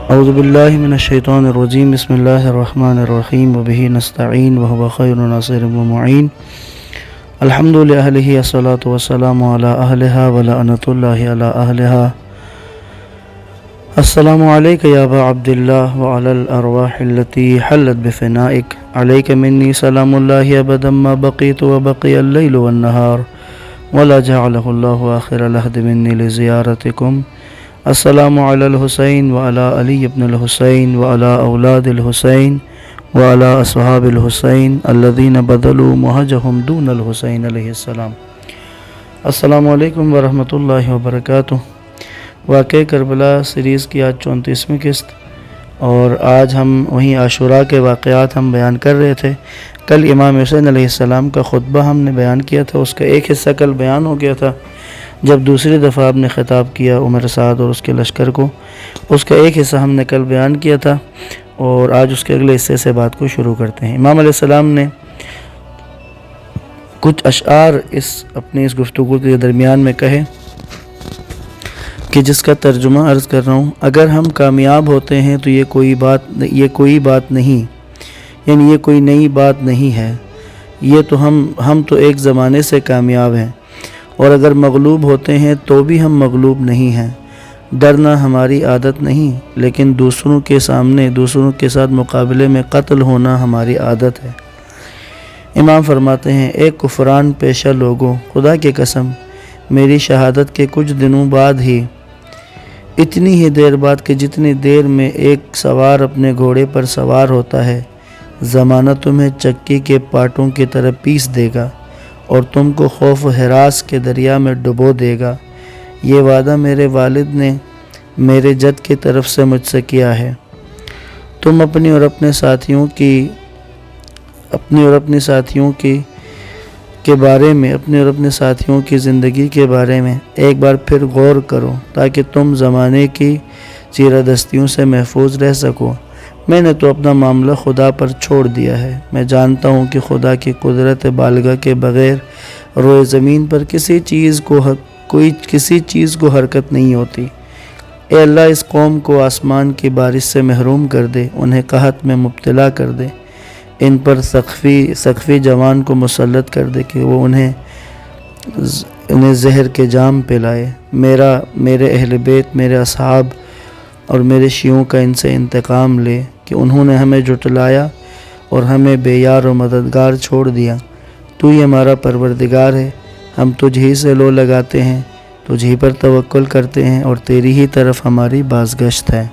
اعوذ باللہ من الشیطان الرجیم بسم اللہ الرحمن الرحیم وبہ نستعین وہو خیر ناصر ومعین الحمد للہ الصلاۃ والسلام علی اہلہا ولعنۃ اللہ علی اہلہا السلام علیک یا ابا عبداللہ وعلی الارواح التي حلت بفنائک علیک منی سلام اللہ ابدا ما بقیت وبقی اللیل والنہار ولا جعلہ اللہ آخر العہد منی لزیارتکم السلام علی الحسین وعلی علی ابن الحسین وعلی اولاد الحسین وعلی اصحاب الحسین الذین بدلوا مہجہم دون الحسین علیہ السلام۔ السلام علیکم ورحمۃ اللہ وبرکاتہ۔ واقعہ کربلا سیریز کی آج 34ویں قسط، اور آج ہم وہیں عاشوراء کے واقعات ہم بیان کر رہے تھے۔ کل امام حسین علیہ السلام کا خطبہ ہم نے بیان کیا تھا، اس کا ایک حصہ کل بیان ہو گیا تھا جب دوسری دفعہ آپ نے خطاب کیا عمر سعد اور اس کے لشکر کو، اس کا ایک حصہ ہم نے کل بیان کیا تھا، اور آج اس کے اگلے حصے سے بات کو شروع کرتے ہیں۔ امام علیہ السلام نے کچھ اشعار اپنی اس گفتگو کے درمیان میں کہے کہ جس کا ترجمہ عرض کر رہا ہوں۔ اگر ہم کامیاب ہوتے ہیں تو یہ کوئی بات نہیں، یعنی یہ کوئی نئی بات نہیں ہے، یہ تو ہم تو ایک زمانے سے کامیاب ہیں، اور اگر مغلوب ہوتے ہیں تو بھی ہم مغلوب نہیں ہیں۔ ڈرنا ہماری عادت نہیں، لیکن دوسروں کے سامنے دوسروں کے ساتھ مقابلے میں قتل ہونا ہماری عادت ہے۔ امام فرماتے ہیں، اے کفران پیشہ لوگوں، خدا کی قسم میری شہادت کے کچھ دنوں بعد ہی، اتنی ہی دیر بعد کہ جتنی دیر میں ایک سوار اپنے گھوڑے پر سوار ہوتا ہے، زمانہ تمہیں چکی کے پاٹوں کی طرح پیس دے گا اور تم کو خوف و ہراس کے دریا میں ڈبو دے گا۔ یہ وعدہ میرے والد نے میرے جد کی طرف سے مجھ سے کیا ہے۔ تم اپنی اور اپنے ساتھیوں کی زندگی کے بارے میں ایک بار پھر غور کرو تاکہ تم زمانے کی چیرادستیوں سے محفوظ رہ سکو۔ میں نے تو اپنا معاملہ خدا پر چھوڑ دیا ہے۔ میں جانتا ہوں کہ خدا کی قدرت بالغہ کے بغیر روئے زمین پر کسی چیز کو حرکت نہیں ہوتی۔ اے اللہ، اس قوم کو آسمان کی بارش سے محروم کر دے، انہیں قحط میں مبتلا کر دے، ان پر سقفی جوان کو مسلط کر دے کہ وہ انہیں زہر کے جام پلائے۔ میرے اہل بیت، میرے اصحاب اور میرے شیعوں کا ان سے انتقام لے کہ انہوں نے ہمیں جھٹلایا اور ہمیں بے یار و مددگار چھوڑ دیا۔ تو ہی ہمارا پروردگار ہے، ہم تجھ ہی سے لو لگاتے ہیں، تجھ ہی پر توکل کرتے ہیں، اور تیری ہی طرف ہماری بازگشت ہے۔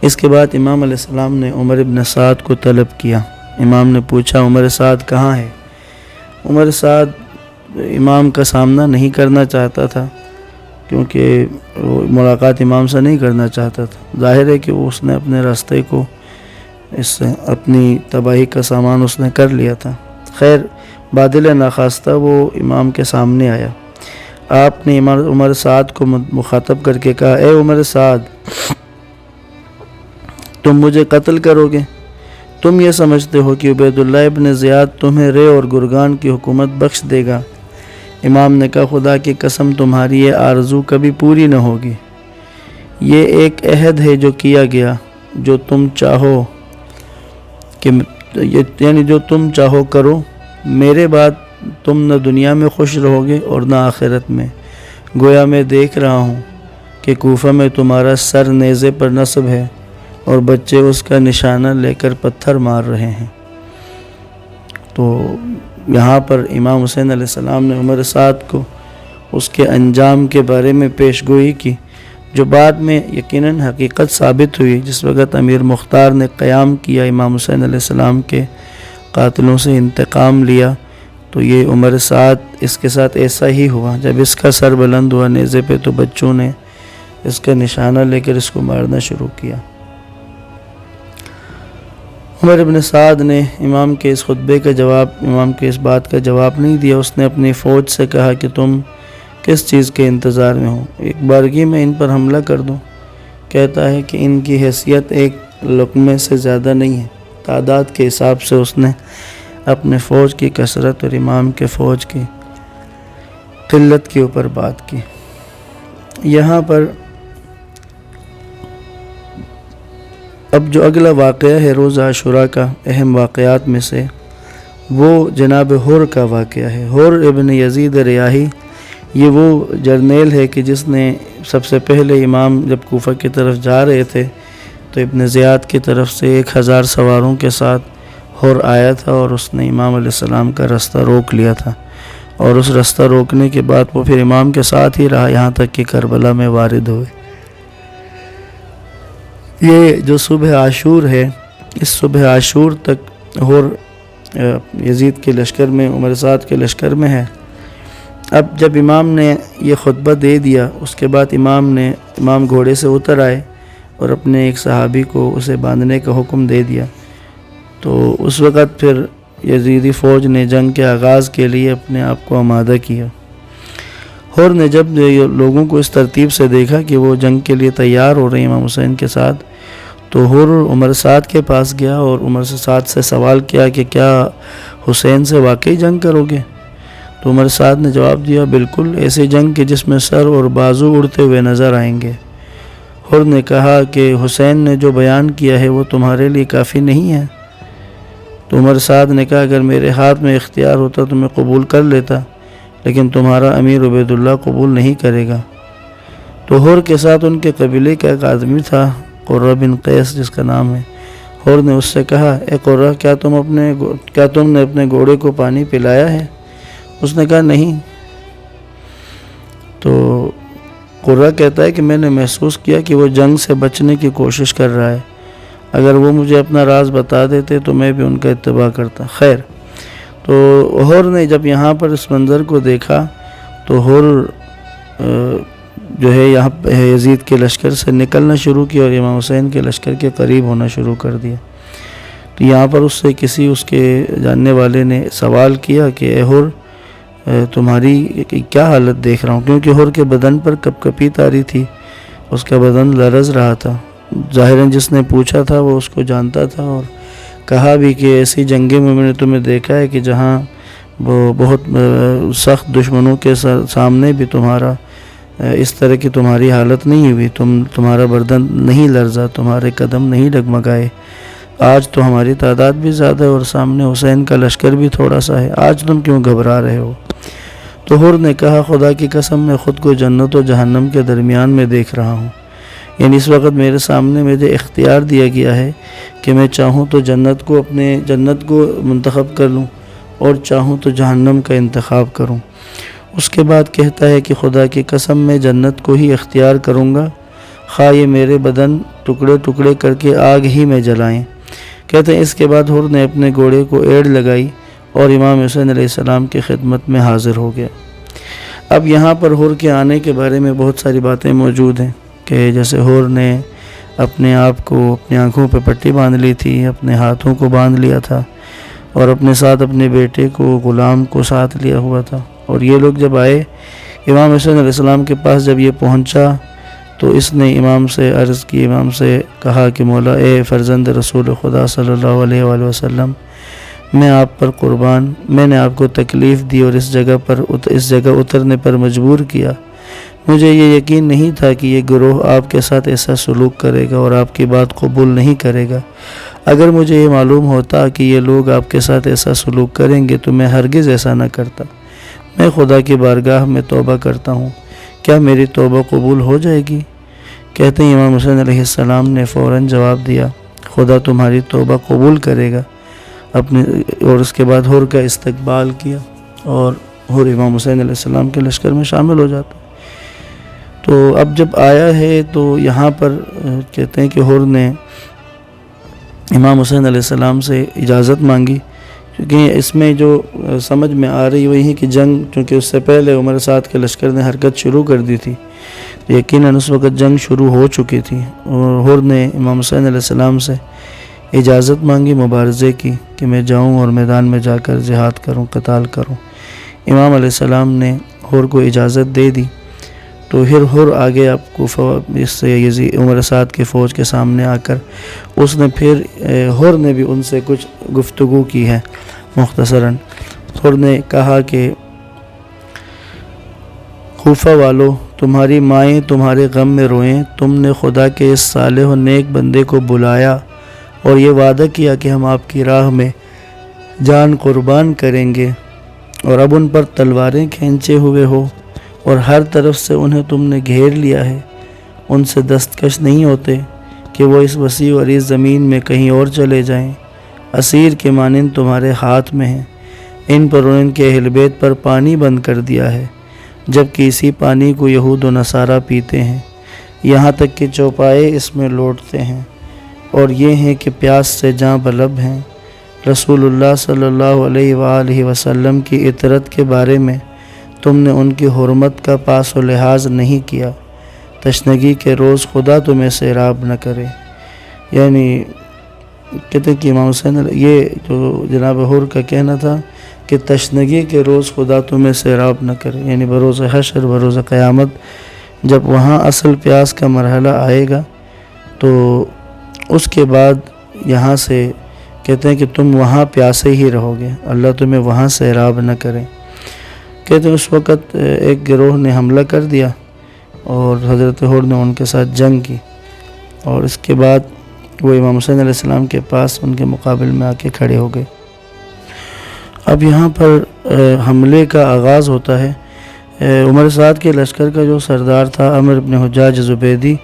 اس کے بعد امام علیہ السلام نے عمر ابن سعد کو طلب کیا۔ امام نے پوچھا، عمر سعد کہاں ہے؟ عمر سعد امام کا سامنا نہیں کرنا چاہتا تھا، کیونکہ وہ ملاقات امام سے نہیں کرنا چاہتا تھا۔ ظاہر ہے کہ اس نے اپنے راستے کو اپنی تباہی کا سامان اس نے کر لیا تھا۔ خیر، بادل ناخواستہ وہ امام کے سامنے آیا۔ آپ نے عمر سعد کو مخاطب کر کے کہا، اے عمر سعد، تم مجھے قتل کرو گے؟ تم یہ سمجھتے ہو کہ عبید اللہ ابن زیاد تمہیں رے اور گرگان کی حکومت بخش دے گا؟ امام نے کہا، خدا کی قسم تمہاری یہ آرزو کبھی پوری نہ ہوگی۔ یہ ایک عہد ہے جو کیا گیا، جو تم چاہو کرو، میرے بعد تم نہ دنیا میں خوش رہو گے اور نہ آخرت میں۔ گویا میں دیکھ رہا ہوں کہ کوفہ میں تمہارا سر نیزے پر نصب ہے اور بچے اس کا نشانہ لے کر پتھر مار رہے ہیں۔ تو یہاں پر امام حسین علیہ السلام نے عمر سعد کو اس کے انجام کے بارے میں پیش گوئی کی، جو بعد میں یقیناً حقیقت ثابت ہوئی۔ جس وقت امیر مختار نے قیام کیا، امام حسین علیہ السلام کے قاتلوں سے انتقام لیا، تو یہ عمر سعد اس کے ساتھ ایسا ہی ہوا۔ جب اس کا سر بلند ہوا نیزے پہ تو بچوں نے اس کا نشانہ لے کر اس کو مارنا شروع کیا۔ عمر ابن سعد نے امام کے اس خطبے کا جواب، امام کے اس بات کا جواب نہیں دیا۔ اس نے اپنی فوج سے کہا کہ تم کس چیز کے انتظار میں ہو؟ ایک بارگی میں ان پر حملہ کر دوں؟ کہتا ہے کہ ان کی حیثیت ایک لقمے سے زیادہ نہیں ہے۔ تعداد کے حساب سے اس نے اپنے فوج کی کثرت اور امام کے فوج کی قلت کے اوپر بات کی۔ یہاں پر اب جو اگلا واقعہ ہے روز عاشوراء کا اہم واقعات میں سے، وہ جناب حر کا واقعہ ہے۔ حر ابن یزید ریاحی یہ وہ جرنیل ہے کہ جس نے سب سے پہلے امام جب کوفہ کی طرف جا رہے تھے تو ابن زیاد کی طرف سے 1000 سواروں کے ساتھ حر آیا تھا، اور اس نے امام علیہ السلام کا رستہ روک لیا تھا، اور اس رستہ روکنے کے بعد وہ پھر امام کے ساتھ ہی رہا یہاں تک کہ کربلا میں وارد ہوئے۔ یہ جو صبح عاشور ہے، اس صبح عاشور تک حر یزید کے لشکر میں، عمر سعد کے لشکر میں ہے۔ اب جب امام نے یہ خطبہ دے دیا، اس کے بعد امام گھوڑے سے اتر آئے اور اپنے ایک صحابی کو اسے باندھنے کا حکم دے دیا۔ تو اس وقت پھر یزیدی فوج نے جنگ کے آغاز کے لیے اپنے آپ کو آمادہ کیا۔ حر نے جب لوگوں کو اس ترتیب سے دیکھا کہ وہ جنگ کے لیے تیار ہو رہے ہیں امام حسین کے ساتھ، تو حر عمر سعد کے پاس گیا اور عمر سعد سے سوال کیا کہ کیا حسین سے واقعی جنگ کرو گے؟ تو عمر سعد نے جواب دیا، بالکل، ایسی جنگ کہ جس میں سر اور بازو اڑتے ہوئے نظر آئیں گے۔ حر نے کہا کہ حسین نے جو بیان کیا ہے وہ تمہارے لیے کافی نہیں ہے؟ تو عمر سعد نے کہا، اگر میرے ہاتھ میں اختیار ہوتا تو میں قبول کر لیتا، لیکن تمہارا امیر عبید اللہ قبول نہیں کرے گا۔ تو حر کے ساتھ ان کے قبیلے کا ایک آدمی تھا، قرہ بن قیس جس کا نام ہے۔ حر نے اس سے کہا، اے قرہ، کیا تم نے اپنے گھوڑے کو پانی پلایا ہے؟ اس نے کہا، نہیں۔ تو قرہ کہتا ہے کہ میں نے محسوس کیا کہ وہ جنگ سے بچنے کی کوشش کر رہا ہے، اگر وہ مجھے اپنا راز بتا دیتے تو میں بھی ان کا اتباع کرتا۔ خیر، تو حر نے جب یہاں پر اس منظر کو دیکھا تو حر جو ہے یہاں یزید کے لشکر سے نکلنا شروع کیا اور امام حسین کے لشکر کے قریب ہونا شروع کر دیا۔ تو یہاں پر اس سے کسی اس کے جاننے والے نے سوال کیا کہ اے حر، تمہاری کیا حالت دیکھ رہا ہوں، کیونکہ حر کے بدن پر کپ کپی طاری تھی، اس کا بدن لرز رہا تھا۔ ظاہراً جس نے پوچھا تھا وہ اس کو جانتا تھا، اور کہا بھی کہ ایسی جنگیں میں میں نے تمہیں دیکھا ہے کہ جہاں وہ بہت سخت دشمنوں کے سامنے بھی تمہارا اس طرح کی تمہاری حالت نہیں ہوئی، تمہارا بدن نہیں لرزا، تمہارے قدم نہیں ڈگمگائے۔ آج تو ہماری تعداد بھی زیادہ ہے اور سامنے حسین کا لشکر بھی تھوڑا سا ہے، آج تم کیوں گھبرا رہے ہو؟ تو حر نے کہا، خدا کی قسم میں خود کو جنت و جہنم کے درمیان میں دیکھ رہا ہوں، یعنی اس وقت میرے سامنے مجھے اختیار دیا گیا ہے کہ میں چاہوں تو جنت کو منتخب کر لوں اور چاہوں تو جہنم کا انتخاب کروں۔ اس کے بعد کہتا ہے کہ خدا کی قسم میں جنت کو ہی اختیار کروں گا، خواہ یہ میرے بدن ٹکڑے ٹکڑے کر کے آگ ہی میں جلائیں۔ کہتے ہیں اس کے بعد حر نے اپنے گھوڑے کو ایڑ لگائی اور امام حسین علیہ السلام کی خدمت میں حاضر ہو گیا۔ اب یہاں پر حر کے آنے کے بارے میں بہت ساری باتیں موجود ہیں کہ جیسے حر نے اپنے آپ کو اپنی آنکھوں پہ پٹی باندھ لی تھی، اپنے ہاتھوں کو باندھ لیا تھا، اور اپنے ساتھ اپنے بیٹے کو غلام کو ساتھ لیا ہوا تھا۔ اور یہ لوگ جب آئے امام حسین علیہ السلام کے پاس، جب یہ پہنچا تو اس نے امام سے عرض کی، امام سے کہا کہ مولا، اے فرزند رسول خدا صلی اللہ علیہ وآلہ وسلم، میں آپ پر قربان، میں نے آپ کو تکلیف دی اور اس جگہ اترنے پر مجبور کیا۔ مجھے یہ یقین نہیں تھا کہ یہ گروہ آپ کے ساتھ ایسا سلوک کرے گا اور آپ کی بات قبول نہیں کرے گا۔ اگر مجھے یہ معلوم ہوتا کہ یہ لوگ آپ کے ساتھ ایسا سلوک کریں گے تو میں ہرگز ایسا نہ کرتا۔ میں خدا کی بارگاہ میں توبہ کرتا ہوں، کیا میری توبہ قبول ہو جائے گی؟ کہتے ہیں امام حسین علیہ السلام نے فوراً جواب دیا، خدا تمہاری توبہ قبول کرے گا۔ اور اس کے بعد حر کا استقبال کیا اور حر امام حسین علیہ السلام کے لشکر میں شامل ہو جاتا۔ تو اب جب آیا ہے تو یہاں پر کہتے ہیں کہ حر نے امام حسین علیہ السلام سے اجازت مانگی، کیونکہ اس میں جو سمجھ میں آ رہی وہی ہے کہ جنگ، چونکہ اس سے پہلے عمر سعد کے لشکر نے حرکت شروع کر دی تھی، یقیناً اس وقت جنگ شروع ہو چکی تھی، اور حر نے امام حسین علیہ السلام سے اجازت مانگی مبارزے کی کہ میں جاؤں اور میدان میں جا کر جہاد کروں، قتال کروں۔ امام علیہ السلام نے حر کو اجازت دے دی، تو پھر حر آگے آپ کوفہ اس سے عمر سعد کی فوج کے سامنے آ کر اس نے پھر حر نے بھی ان سے کچھ گفتگو کی ہے مختصراً۔ حر نے کہا کہ کوفہ والو، تمہاری مائیں تمہارے غم میں روئیں، تم نے خدا کے اس صالح و نیک بندے کو بلایا اور یہ وعدہ کیا کہ ہم آپ کی راہ میں جان قربان کریں گے، اور اب ان پر تلواریں کھینچے ہوئے ہو اور ہر طرف سے انہیں تم نے گھیر لیا ہے، ان سے دستکش نہیں ہوتے کہ وہ اس وسیع و عریض زمین میں کہیں اور چلے جائیں، اسیر کے مانند تمہارے ہاتھ میں ہیں، ان پر اور ان کے اہل بیت پر پانی بند کر دیا ہے، جبکہ اسی پانی کو یہود و نصارہ پیتے ہیں، یہاں تک کہ چوپائے اس میں لوٹتے ہیں، اور یہ ہیں کہ پیاس سے جاں بلب ہیں۔ رسول اللہ صلی اللہ علیہ وآلہ وسلم کی اطرت کے بارے میں تم نے ان کی حرمت کا پاس و لحاظ نہیں کیا، تشنگی کے روز خدا تمہیں سیراب نہ کرے۔ یعنی کہتے ہیں کہ امام حسین یہ جو جناب حر کا کہنا تھا کہ تشنگی کے روز خدا تمہیں سیراب نہ کرے، یعنی بروز حشر، بروز قیامت جب وہاں اصل پیاس کا مرحلہ آئے گا تو اس کے بعد یہاں سے کہتے ہیں کہ تم وہاں پیاسے ہی رہو گے، اللہ تمہیں وہاں سیراب نہ کرے۔ کہتے ہیں اس وقت ایک گروہ نے حملہ کر دیا اور حضرت حر نے ان کے ساتھ جنگ کی، اور اس کے بعد وہ امام حسین علیہ السلام کے پاس ان کے مقابل میں آ کے کھڑے ہو گئے۔ اب یہاں پر حملے کا آغاز ہوتا ہے۔ عمر سعد کے لشکر کا جو سردار تھا عمر بن حجاج زبیدی،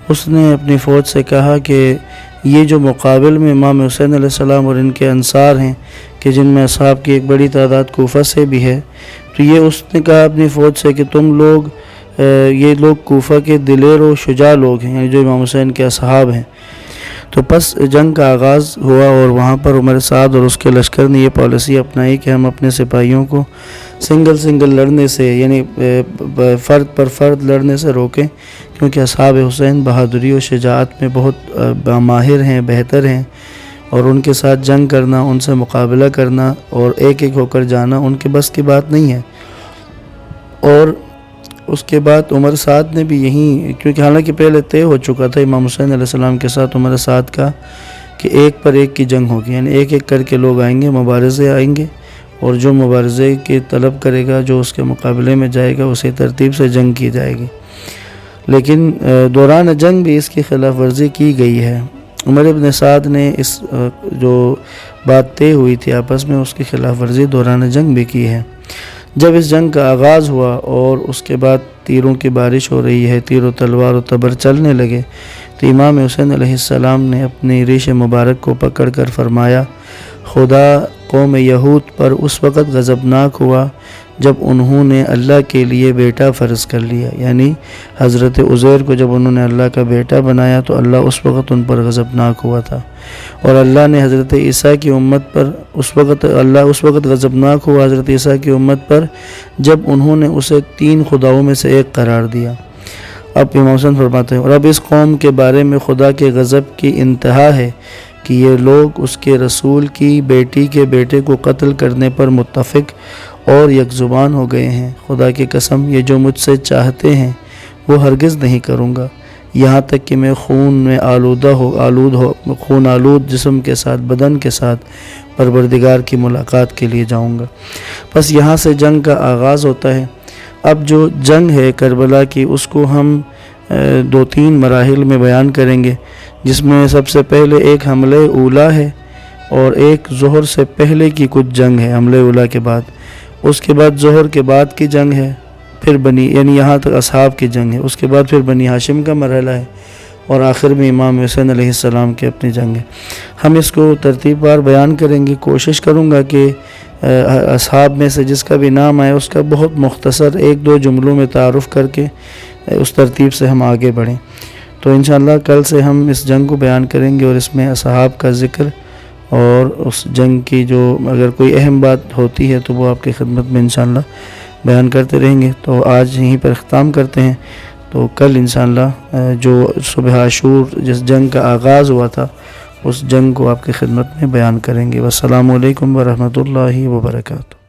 اس نے اپنی فوج سے کہا کہ یہ جو مقابل میں امام حسین علیہ السلام اور ان کے انصار ہیں کہ جن میں اصحاب کی ایک بڑی تعداد کوفہ سے بھی ہے، تو یہ اس نے کہا اپنی فوج سے کہ تم لوگ یہ لوگ کوفہ کے دلیر و شجاع لوگ ہیں، یعنی جو امام حسین کے اصحاب ہیں۔ تو پس جنگ کا آغاز ہوا اور وہاں پر عمر سعد اور اس کے لشکر نے یہ پالیسی اپنائی کہ ہم اپنے سپاہیوں کو سنگل لڑنے سے، یعنی فرد پر فرد لڑنے سے روکیں، کیونکہ اصحاب حسین بہادری و شجاعت میں بہت ماہر ہیں، بہتر ہیں، اور ان کے ساتھ جنگ کرنا، ان سے مقابلہ کرنا اور ایک ایک ہو کر جانا ان کے بس کی بات نہیں ہے۔ اور اس کے بعد عمر سعد نے بھی یہیں، کیونکہ حالانکہ پہلے طے ہو چکا تھا امام حسین علیہ السلام کے ساتھ عمر سعد کا کہ ایک پر ایک کی جنگ ہوگی، یعنی ایک ایک کر کے لوگ آئیں گے، مبارزے آئیں گے، اور جو مبارزے کی طلب کرے گا، جو اس کے مقابلے میں جائے گا، اسی ترتیب سے جنگ کی جائے گی۔ لیکن دوران جنگ بھی اس کی خلاف ورزی کی گئی ہے۔ عمر بن سعد نے اس جو بات طے ہوئی تھی آپس میں، اس کی خلاف ورزی دوران جنگ بھی کی ہے۔ جب اس جنگ کا آغاز ہوا اور اس کے بعد تیروں کی بارش ہو رہی ہے، تیر و تلوار و تبر چلنے لگے، تو امام حسین علیہ السلام نے اپنی ریش مبارک کو پکڑ کر فرمایا، خدا قوم یہود پر اس وقت غضبناک ہوا جب انہوں نے اللہ کے لیے بیٹا فرض کر لیا، یعنی حضرت عزیر کو جب انہوں نے اللہ کا بیٹا بنایا تو اللہ اس وقت ان پر غضبناک ہوا تھا، اور اللہ نے حضرت عیسیٰ کی امت پر اس وقت غضبناک ہوا حضرت عیسیٰ کی امت پر جب انہوں نے اسے 3 خداؤں میں سے ایک قرار دیا۔ اب امام حسین فرماتے ہیں، اور اب اس قوم کے بارے میں خدا کے غضب کی انتہا ہے کہ یہ لوگ اس کے رسول کی بیٹی کے بیٹے کو قتل کرنے پر متفق اور یک زبان ہو گئے ہیں۔ خدا کی قسم، یہ جو مجھ سے چاہتے ہیں وہ ہرگز نہیں کروں گا، یہاں تک کہ میں خون آلود جسم کے ساتھ، بدن کے ساتھ پروردگار کی ملاقات کے لیے جاؤں گا۔ بس یہاں سے جنگ کا آغاز ہوتا ہے۔ اب جو جنگ ہے کربلا کی، اس کو ہم 2-3 مراحل میں بیان کریں گے، جس میں سب سے پہلے ایک حملہ اولا ہے اور ایک ظہر سے پہلے کی کچھ جنگ ہے حملہ اولا کے بعد، اس کے بعد ظہر کے بعد کی جنگ ہے، پھر یعنی یہاں تک اصحاب کی جنگ ہے، اس کے بعد پھر بنی ہاشم کا مرحلہ ہے، اور آخر میں امام حسین علیہ السلام کی اپنی جنگ ہے۔ ہم اس کو ترتیب وار بیان کریں گے۔ کوشش کروں گا کہ اصحاب میں سے جس کا بھی نام آئے اس کا بہت مختصر 1-2 جملوں میں تعارف کر کے اس ترتیب سے ہم آگے بڑھیں۔ تو انشاءاللہ کل سے ہم اس جنگ کو بیان کریں گے، اور اس میں اصحاب کا ذکر اور اس جنگ کی جو اگر کوئی اہم بات ہوتی ہے تو وہ آپ کی خدمت میں انشاءاللہ بیان کرتے رہیں گے۔ تو آج یہیں پر اختتام کرتے ہیں، تو کل انشاءاللہ جو صبح عاشور جس جنگ کا آغاز ہوا تھا اس جنگ کو آپ کی خدمت میں بیان کریں گے۔ والسلام علیکم ورحمۃ اللہ وبرکاتہ۔